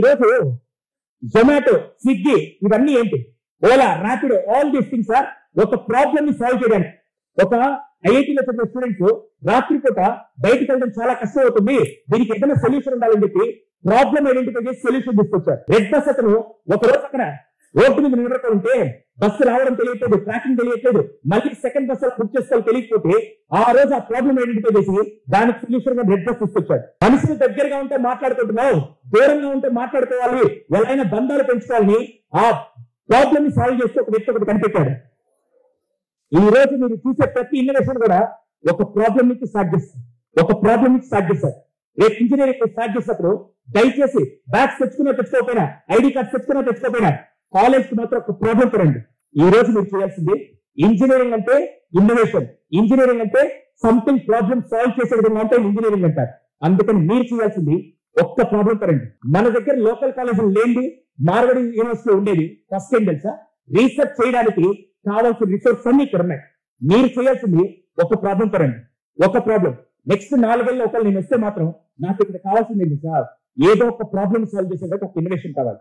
రోజు జొమాటో, స్విగ్గీ ఇవన్నీ ఏంటి, Ola, Rapido, all these things are ఒక ప్రాబ్లమ్ ని సాల్వ్ చేయడానికి. ఒక ఐఐటీలో చదివే స్టూడెంట్స్ రాత్రిపూట బయటకు వెళ్ళడం చాలా కష్టం అవుతుంది, దీనికి ఏదైనా సొల్యూషన్ ఉండాలని చెప్పి ప్రాబ్లమ్ ఐడెంటిఫై చేసి సొల్యూషన్ తీసుకొచ్చారు. రెడ్ బస్ అతను ఒక రోజు అక్కడ రోడ్డు మీద నిలబడుతూ ఉంటే బస్సు రావడం తెలియట్లేదు, ట్రాకింగ్ తెలియట్లేదు, మళ్ళీ సెకండ్ బస్ బుక్ చేసుకోవాలి తెలియకపోతే ఆ రోజు ఆ ప్రాబ్లమ్ ఐడెంటిఫై చేసి దానికి సొల్యూషన్ గా రెడ్ బస్ తీసుకొచ్చాడు. మనుషులు దగ్గరగా ఉంటే మాట్లాడుకుంటున్నావు, దూరంగా ఉంటే మాట్లాడుకోవాలి, ఎలా బంధాలు పెంచుకోవాలని ఆ ప్రాబ్లమ్ ని సాల్వ్ చేస్తూ ఒక వ్యక్తి ఒకటి కనిపెట్టాడు. ఈ రోజు మీరు చూసే ప్రతి ఇన్నోవేషన్ కూడా ఒక ప్రాబ్లం నుంచి స్టార్ట్ చేస్తారు, ఒక ప్రాబ్లం నుంచి స్టార్ట్ చేస్తారు. రేపు ఇంజనీరింగ్ స్టార్ట్ చేసినప్పుడు దయచేసి బ్యాగ్స్ తెచ్చుకోకపోయినా, ఐడి కార్డ్స్ తెచ్చుకోకపోయినా కాలేజ్ కి మాత్రం ఒక ప్రాబ్లం పడండి. ఈ రోజు మీరు చేయాల్సింది ఇంజనీరింగ్ అంటే ఇన్నోవేషన్, ఇంజనీరింగ్ అంటే సంథింగ్ ప్రాబ్లమ్ సాల్వ్ చేసే విధంగా అంటే ఇంజనీరింగ్ అంటారు. అందుకని మీరు చేయాల్సింది ఒక్క ప్రాబ్లం పడండి. మన దగ్గర లోకల్ కాలేజీలు లేండి, మార్వాడి యూనివర్సిటీలో ఉండేది. ఫస్ట్ ఏం తెలుసా, రీసెర్చ్ చేయడానికి కావాల్సిన రిసోర్స్ అన్ని ఇక్కడ ఉన్నాయి. మీరు చేయాల్సింది ఒక ప్రాబ్లం పడండి, ఒక ప్రాబ్లం. నెక్స్ట్ 4 ఏళ్ళలో ఒకళ్ళు నేను వస్తే మాత్రం నాకు ఇక్కడ కావాల్సింది ఏంటి సార్, ఏదో ఒక ప్రాబ్లమ్ సాల్వ్ చేసేందుకు ఒక ఇన్నోవేషన్ కావాలి.